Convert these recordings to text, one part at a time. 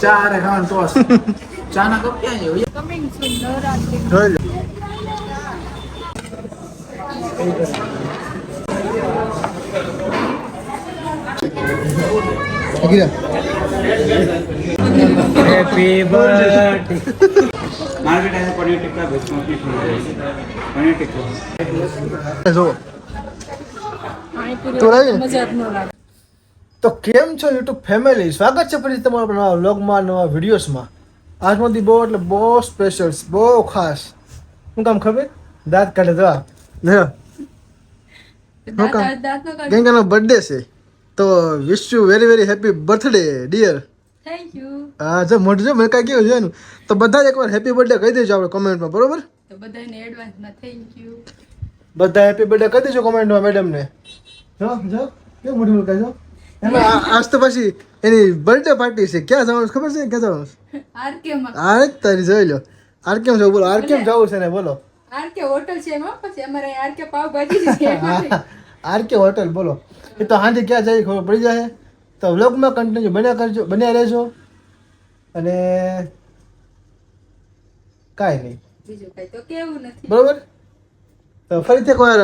ચા રે ખાવાનું ટોસ ચા ના કપ ક્યાં છે કમિંગ સૂન નવરાત્રી જોઈ લો હેપી બર્થડે માર્કેટ आहे पनीर टिक्का वेज पनीर टिक्का જો પાણીપુરી તો લાગે ને? મજા જ ન લાગે. તો કેમ છો યુટ્યુબ ફેમિલી, સ્વાગત છે ફરી તમારા નવા વ્લોગમાં, નવા વિડીયોઝમાં. આજમાંથી બહુ એટલે બહુ સ્પેશિયલ, બહુ ખાસ. શું કામ ખબર? દાંત કાઢે તો આ શું કામ? દાંતનો કાઢ. ગંગાનો બર્થડે છે, તો wish you very very happy birthday dear. Thank you. હા જો મોઢું જો મેં કાંઈ કેવું છે એનું, તો બધા જ એકવાર હેપી બર્થડે કહી દેજો આપણે કોમેન્ટમાં, બરોબર? તો બધાને એડવાન્સમાં થેન્ક યુ. બધા હેપી બર્થડે કહી દેજો કોમેન્ટમાં મેડમને. જો જો કેવું મોઢું મુકાય જો. એમાં આજ તો પછી એની બર્થડે પાર્ટી છે. ક્યાં જવાનું છે ખબર છે? ક્યાં જવાનું છે? આરકે માં. આ જ તારી જોઈ લો. આર કેમ જવું બોલો, આર કેમ જવું છે ને બોલો. આરકે હોટલ છે એમાં, પછી અમારે અહીં આરકે પાવભાજી છે. આર કે હોટલ બોલો. એ તો સાંજે ક્યાં જઈ ખબર પડી જાય. તો વ્લોગમાં કન્ટિન્યુ બન્યા રહેજો. અને કાંઈ નહીં, બીજું કઈ તો કેવું નથી. બરોબર. તો ફરીથી એકવાર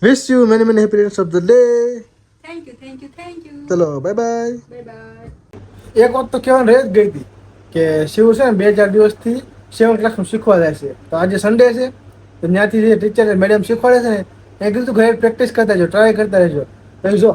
wish you many many happy returns of the day. Thank you thank you thank you. ચલો બાય બાય. Bye bye. એક વાત તો કહેવાનું રહી જ ગઈ હતી કે શિવ છે ને 2-4 દિવસથી 7 ક્લાસનું શીખવા જાય છે. તો આજે સન્ડે છે, તો ત્યાંથી જે ટીચર મેડમ શીખવાડે છે ને, એ કીધું ઘરે પ્રેક્ટિસ કરતા રહેજો, ટ્રાય કરતા રહેજો. તો જો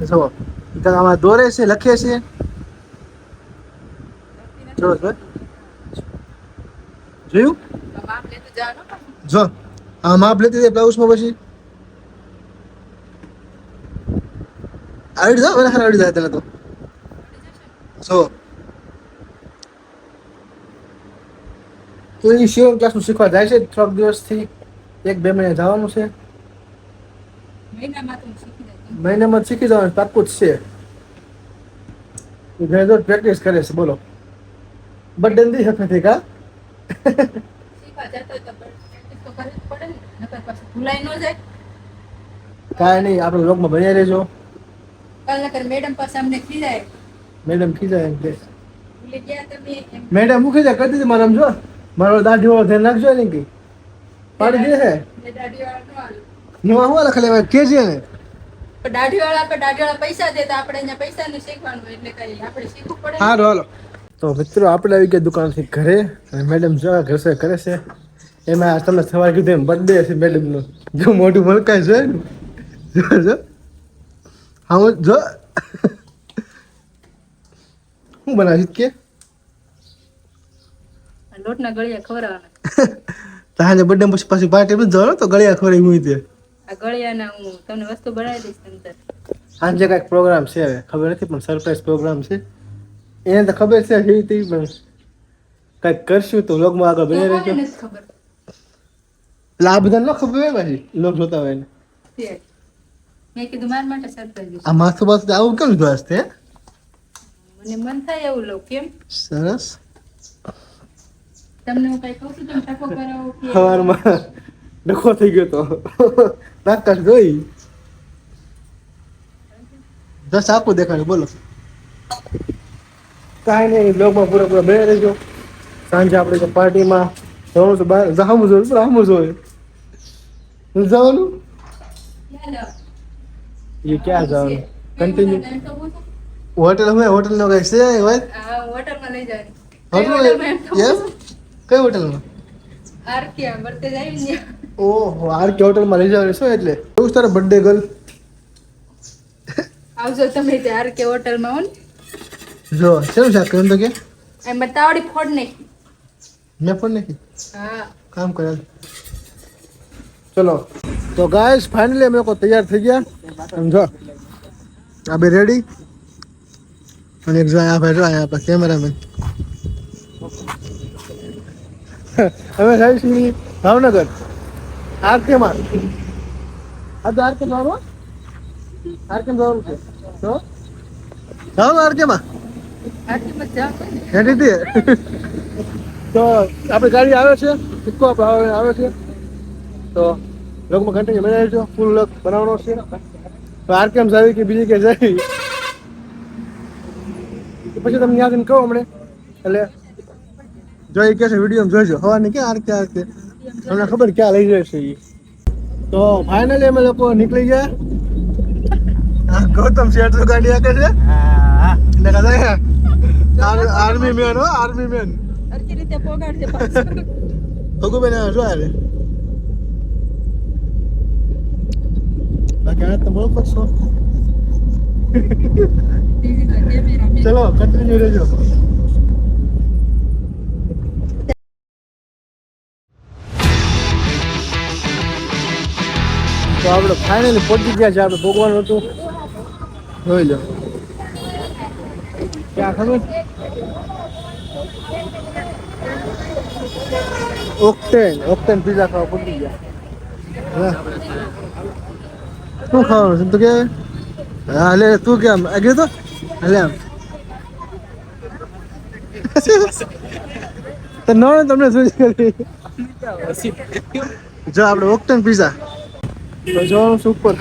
જો આમાં દોરે છે, લખે છે. જો જોયું? માપ લેતું જવાનું પણ. જો આ માપ લેતી હતી બ્લાઉઝમાં, પછી આવડી જાવ મને આવડી જાય તને તો. જો તો એ શિવમ ક્લાસનું શીખવા જાય છે. 3 દિવસથી 1-2 મહિના જવાનું છે. મહિનામાં તો હું શીખી જાય. મહિનામાં જ શીખી જવાનું પાક્કું જ છે. ઘરે તો પ્રેક્ટિસ કરે છે બોલો. બર્થડે નથી હકતી કા શીખવા જતો હોય તો પ્રેક્ટિસ તો કરવી જ પડે ને, નકર પાછું ભૂલાઈ ન જાય. કાંઈ નહીં, આપણે વ્લોગમાં બન્યા રહેજો. કાલ નકર મેડમ પાસે અમને ખીજાય. મેડમ ખીજાય એમ કે ભૂલી ગયા તમે એમ. મેડમ હું ખીજાય કરતી હતી મારા આમ જો મારો દાઢી વાળો ધ્યાન રાખજો ને કે પાડી દે છે. ને દાઢીવાળા ન આવે. હું હું લખેલે કે છે ને પણ દાઢીવાળા પૈસા દે તો આપણે અહીંયા પૈસાનું શીખવાનું હોય, એટલે કઈ આપણે શીખવું પડે ને. હારું હાલો. તો મિત્રો આપણે આવી ગયા દુકાનથી ઘરે, અને મેડમ જો ઘરે કરે છે. એમાં તમને સવારે કીધું એમ બર્થડે છે મેડમનો. જો મોઢું મલકાય છે ને, જો જો હા જો શું બનાવી કે આ લોટના ગળિયા ખવડાવવાના. તારે બર્થડે પછી પાછી પાર્ટી માં જવાનું તો ગળિયા ખોરી હું તે આ ગળિયાના હું તમને વસ્તુ બનાવી દઈશ અંદર. સાંજે કાંઈક પ્રોગ્રામ છે, હવે ખબર નથી પણ સરપ્રાઈઝ પ્રોગ્રામ છે. એને તો ખબર છે એ તે પણ કાંઈક કરશું તો વ્લોગમાં આગળ બની તો રહેજો. કોને નથી ખબર. એટલે આ બધા ન ખબર હોય પાછી લોક જોતા હોય ને. તે. મેં કીધું મારા માટે સરપ્રાઈઝ આ માથું બાથું આવું કેમ લીધું હશે? મને મન થાય એવું લઉં. કેમ સરસ. તમને હું કઈ કહું છું તમે ટકો કરાવો કે સવારમાં ડખો થઈ ગયો તો નાકાશ જોઈ દસ આપું દેખાડે બોલો. કાંઈ નહીં, બ્લોગમાં પૂરા બને રહેજો. સાંજે આપણે પાર્ટીમાં જવાનું તો બહાર જવાનું જોઈએ, પણ આમ જોઈએ જવાનું. એ ક્યાં જવાનું? કન્ટિન્યુ હોટલ હોય, હોટલ નો કઈ છે હોય? હા હોટલમાં લઈ જાય. હોટલ એમ? કઈ હોટલમાં? આરકે બર્થડે જાય ને. ઓહો, આર કે હોટલમાં લઈ જવાનું શું? એટલે એવું તારા બર્થડે ગર્લ. આવજો તમે તે આરકે હોટલમાં હો ને. જો શેનું શાક કર્યું તો કે એમાં તાવડી ફોડ નાખી. મેં પણ નથી હા કામ કરે. ચલો તો ગાઈસ ફાઇનલી અમે લોકો તૈયાર થઈ ગયા. સમજો આ બે રેડી, અને એક જો આ ભાઈ જો અહીંયા પર કેમેરામેન. હવે જાય છીએ ભાવનગર આરકેમાં. આ તો આરકે જવાનું, આરકે જવાનું છે તો જવાનું આરકેમાં આરકે માં જાવ ને. હેડી દે. તો આપણી ગાડી આવે છે, ઇકો આવે છે, તો લોકોમાં કન્ટિન્યુ બનાવી રહેજો. ફૂલ લોક બનાવવાનો છે. તો આરકેમ જાવી કે બીજી કે જાય પછી તમને યાદ કહું હમણાં એટલે જોઈ કે છે વિડીયો જોઈજો હવાની ક્યાં આરકે તમને ખબર ક્યાં લઈ જાય છે એ તો ફાઇનલી અમે લોકો નીકળી ગયા ગૌતમ શેઠ તો ગાડી આકે છે એટલે કદાચ આર્મી મેન હો આર્મી મેન હરકી રીતે પોગાડજે પાછું. ભગુબેન જો આવે બાકી આ તો બહુ પડશો ચલો કન્ટિન્યુ રહેજો તો આપણે ફાઇનલી પહોંચી ગયા છે આપણે ભોગવાનું હતું જોઈ લો ક્યાં ખબર ઓક્ટેન પીઝા ખાવા પહોંચી ગયા શું ખાવાનું છે તું કે હા લે તું કેમ આગળ તો લે આમ તો ન તમને શું જો આપણે ઓક્ટેન પીઝા તો જવાનું છે ઉપર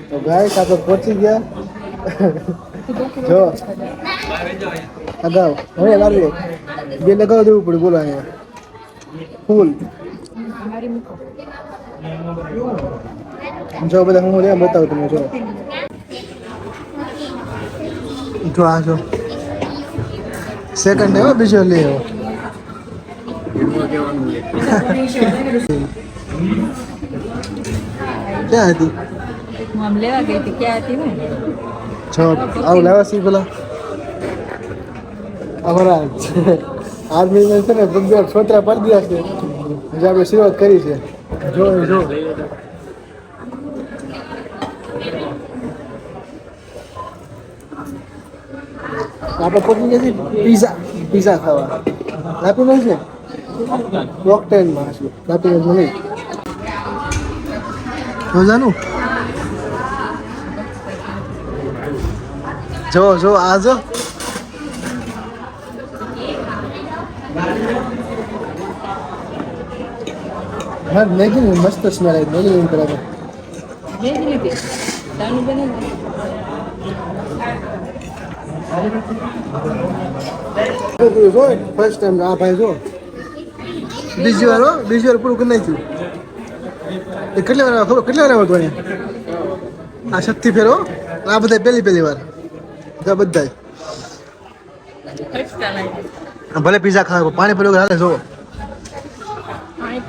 તો ગાઈસ આપણે પહોંચી ગયા જો અગાઉ હવે લાવી બે લગાવી દેવું પડે બોલો અહીંયા ફૂલ જો બધા હું લેમ બતાવું તમને જો આ જો સેકન્ડ હે બીજો લે ક્યાં હતી હું આમ લેવા ગઈ હતી ક્યાં હતી હું છો આવું લાવ્યા છીએ પેલા અમારા આર્મી મેન છે ને બધા છોતરા પાડી દીધા છે જે આપણે શરૂઆત કરી છે જો આપણે પહોંચી ગયા છીએ પીઝા ખાવા લાપી નહીં છે ઓક્ટેનમાં હશે લાપી નહીં મજાનું જો આ જો મેગી મસ્ત સ્મેલ આવી મેગી બરાબર ફર્સ્ટ ટાઈમ આ ભાઈ જો બીજી વાર પૂરું કરી નાખ્યું એ કેટલી વાર ખબર કેટલી વાર આવતું અહીંયા આ શક્તિ ફેરો આ બધા પહેલી વાર બધા ભલે પીઝા ખાવ પાણી પીવું હાલે જો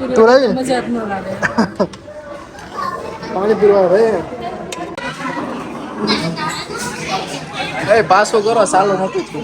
તો લાગે મજા જ ન લાગે પાણી પીવા ભાઈ એ પાછો કરો સાલો નથી છું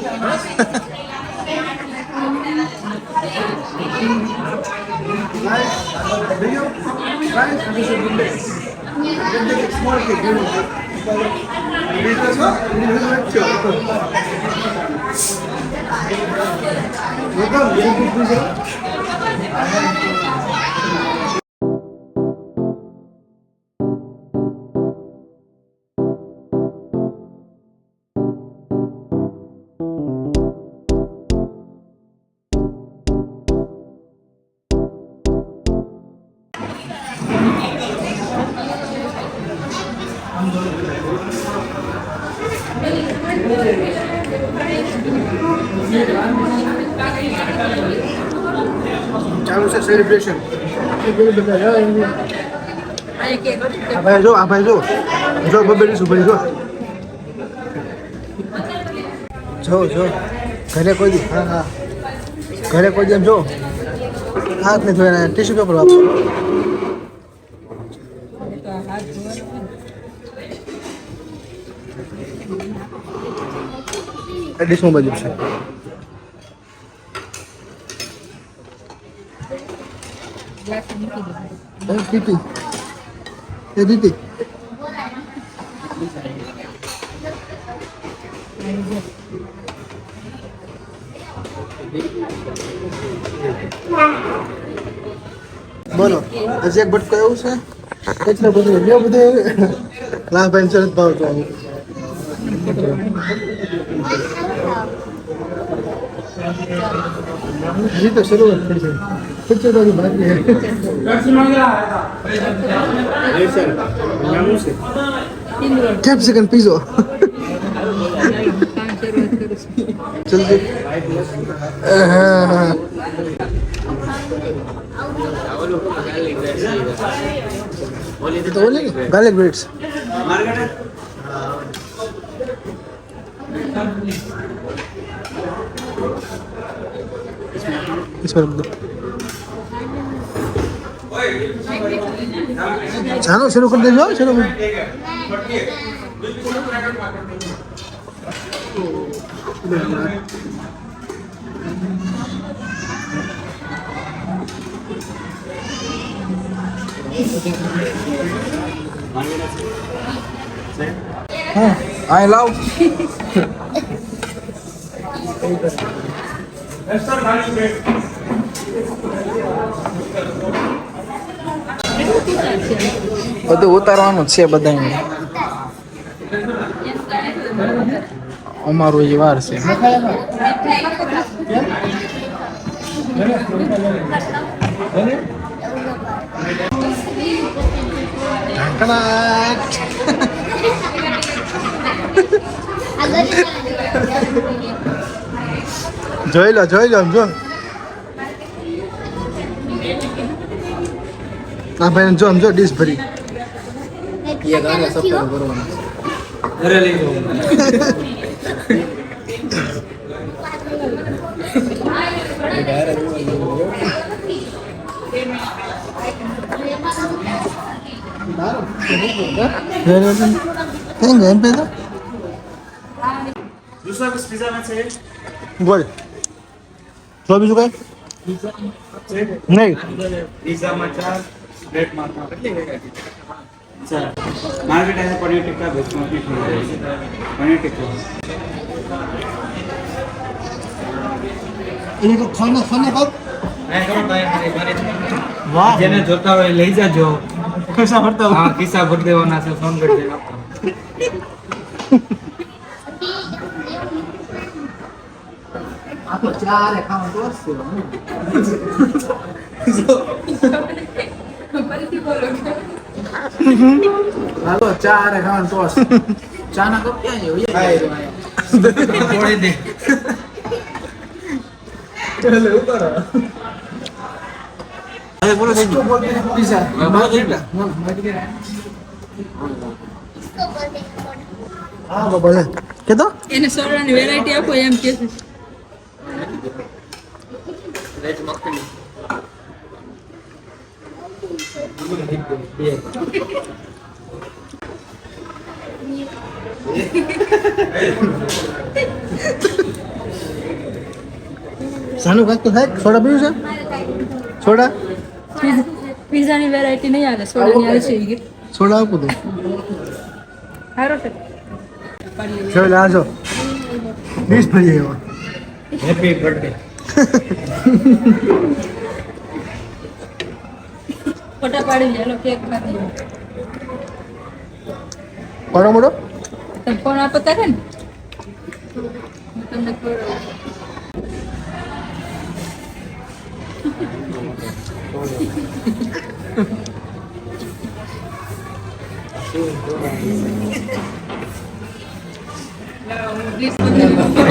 ચાલુ છે સેલિબ્રેશન આ ભાઈ જો બબેડી સુભરી જો ઘરે કોઈ દી હા ઘરે કોઈ દી એમ જો હાથ ને ધોઈને ટીશ્યુ પેપર વાપરો ડીશમાં બાજુ છે દીદી બોલો હજી એક બટકો એવું છે એટલે બધું લાભ ઇન્સ્યોરન્સ ભાવ તો હજી તો શરૂઆત થઈ છે. પિક્ચર તો હજી બાકી છે. કેપ્સિકન પીઝો જલ્દી. તો ઓલી ગાર્લિક બ્રેડ્સ. इसमें रख दो. चलो शुरू कर दे. शुरू कर. हाँ आए लाओ. બધું ઉતારવાનું જ છે બધાને. અમારું જે વાર છે. જોઈ લો આમ જો. આ ભાઈ જો આમ જો ડીશ ભરી. ઘરે લઈ જાઓ. એમ પે તો दूसरा कुछ पिज्जा में चाहिए બોલ. તો બીજું કઈ નહીં. पिज्जा में 4 प्लेट मारना अच्छा मार्केट है पनीर टिक्का वेज कंप्लीट हो जाएगी पनीर टिक्का એ તો ખાના ખાપ. नहीं करो भाई हमारी बारी વાહ જેને જોતા હોય લઈ જાજો ખિસ્સા ભરતા હોય. હા કિસ્સા ભર દેવાના છે ફોન કરી દેજો આ તો ચારે ખાવાનું તો ફરીથી બોલો. હાલો ચારે ખાવાનું તો ચા ના કપ ક્યાં થોડી દે ચાલે ઉતારો. અરે બોલો થઈ ગયું પીઝા બોલો થઈ ગયું હા બાબા કે તો એને સોડાની વેરાયટી આપો એમ કે છે. વેજ મખની સાનું કાંઈક તો થાય. સોડા પીવું છે? સોડા પીઝાની વેરાયટી નહીં આવે, સોડાની આવે છે. ઈ સોડા આપું તો સારો છે. ચાલો આજો ડીશ ભરી આવ્યો. હેપી બર્થડે ફોટા પાડી લે, કેક ખાધી. કોનો મોટો તમે ફોન આપો તારે ને હું તમને ખવડાવું.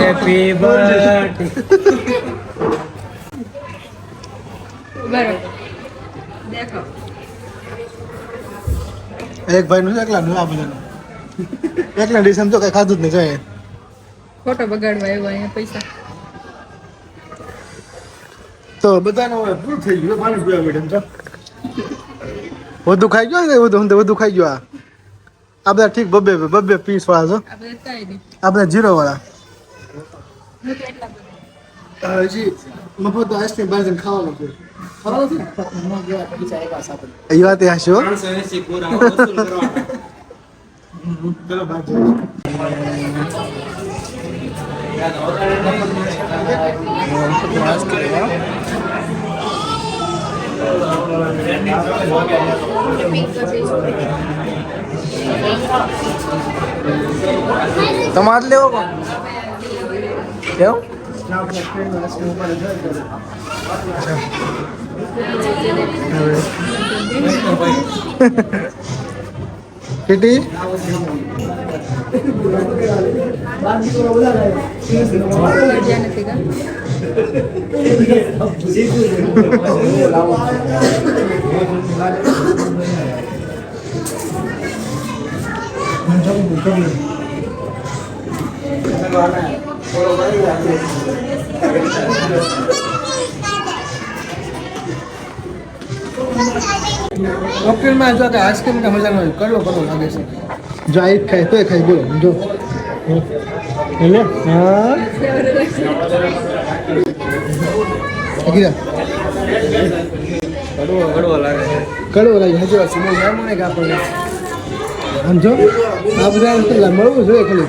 હેપી બર્થડે બરાબર દેખો. એક ભાઈ નું એકલા નું આ બધાનું એકલા ડીશ તો કઈ ખાધું જ નહીં જાય. ફોટો બગાડવા આવ્યો અહીંયા પૈસા. તો બધાનો હવે પૂરું થઈ ગયું. પાણી પીવા મેડમ તો વધુ ખાઈ ગયો ને વધુ ખાઈ ગયો. આ બધા ઠીક બબ્બે પીસ વાળા છો. આપણે કાંઈ નહીં. આ બધા જીરો વાળા. હું તો એટલા બધા. હજી મફત આઈસ્ક્રીમ બહાર ખાવાનું છે. એ વાત એ હશો. 380 પૂરા વસૂલ કરવાના ચલો બહાર જઈએ. તમારે લેવો કેવું આપણે ટ્રેનમાં આઈસ્ક્રીમ ઉપર કિટી મજા નથી કા હોટેલમાં જો કે આઈસ્ક્રીમ કે મજા ન હોય કડવો લાગે છે જો આ એક ખાય તોય ખાઈ બોલો જો એટલે હા કડવો લાગે હજી વાત સમજ આવે ને કે આપણને આમ જો આ બધા મળવું જોઈએ ખાલી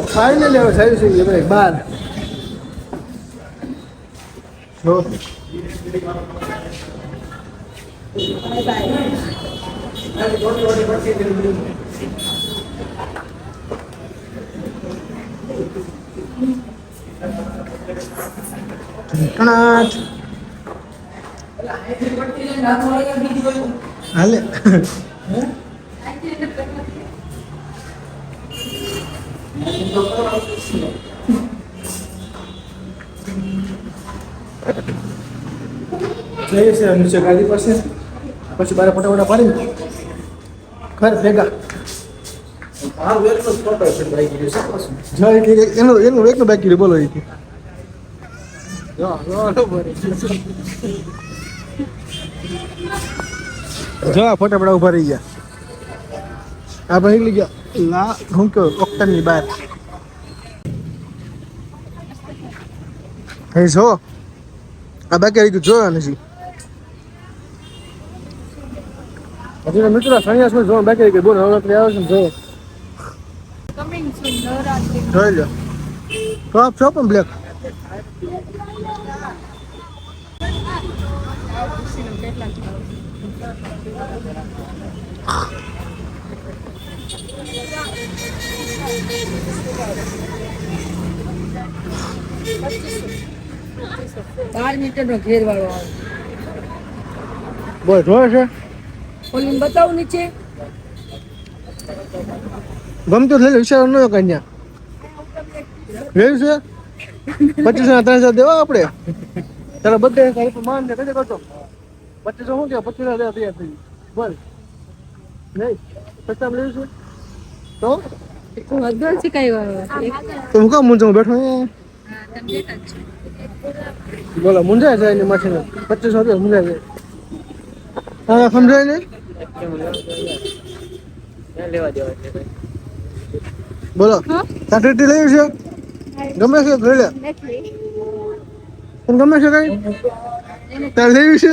ફાઇનલી હવે થયું છે કે ભાઈ બાર જો કણાટ હાલે જઈએ છે નીચે ગાડી પાસે પછી બારે ફટાફટા પાડી ઘર ભેગા એનું એકનું બાકી રહ્યું બોલો એથી જો ફટાફટા ઉભા રહી ગયા આપણે નીકળી ગયા લા હું કહો ઓક્ટનની બહાર હે જો આ બાકી રહી ગયું જોયા નથી હજી મિત્રો સંન્યાસમાં જોવા બાકી રહી ગયું બોલ નવરાત્રી આવે છે ને જો કમિંગ સૂન નવરાત્રી જોઈ લો ટોપ શોપ પણ બ્લેક બાર મીટર નો ઘેર વાળો આવે બોલ જોયે છે ઓલી બતાવું નીચે ગમતું લઈ લો વિચાર ન કન્યા લેવું છે 25,000 3,000 દેવા આપણે તારા બધે તારી પર માન ને કદે કરતો 2500 શું કે 25,000 દેવા તૈયાર થઈ બોલ નહીં સસ્તા લેવું છે તો હું અદલ શીખાય તો હું કામ મુંજામાં બેઠો બોલો મુંજાય જાય એની માથે 2500 રૂપિયા મુંજાય જાય હા સમજાય ને બોલો તાટેટી લેવી છે ગમે છે લઈ લે પણ ગમે છે કઈ તારે લેવી છે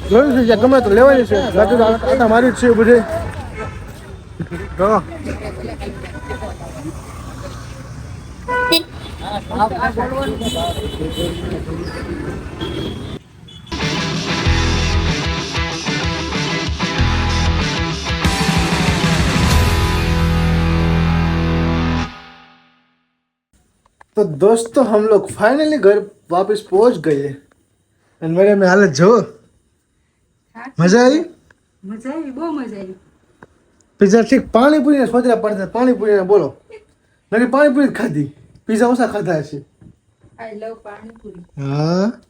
જોયું છે જ્યાં ગમે તો લેવાની છે બાકી તો આટા મારી જ છે બધે तो दोस्तों हम लोग फाइनली घर वापस पहुंच गए और मेरे में हालत जो मजा आई મજા આવી બહુ મજા આવી पिज्जा ठीक पानी पूरी ने सोच रहा पड़ता पानी पूरी ने बोलो नहीं पानी पूरी खाधी पिज्जा ओसा खाता है આઈ લવ પાણીપુરી हाँ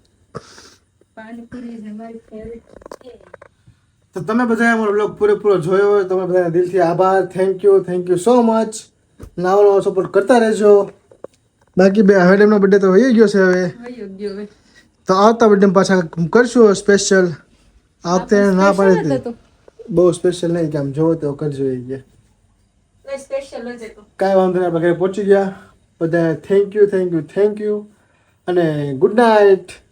પાણીપુરી ઇઝ માય ફેવરિટ છે તો તમે બધાએ અમારો બ્લોગ પૂરેપૂરો જોયો હોય તમે બધાને દિલથી આભાર થેન્ક યુ સો મચ નાવનો સપોર્ટ કરતા રહેજો બાકી બે મેડમનો બર્થડે તો વહી ગયો છે હવે યોગ્ય હવે તો આવતા બર્થડે પાછા કરશું સ્પેશિયલ આ વખતે ના પાડી હતી બહુ સ્પેશિયલ નહીં કે આમ જોવો તો કરજો એ કે સ્પેશિયલ જ હતો કાંઈ વાંધો નહીં આપણે ઘરે પહોંચી ગયા બધા થેન્ક યુ અને ગુડ નાઇટ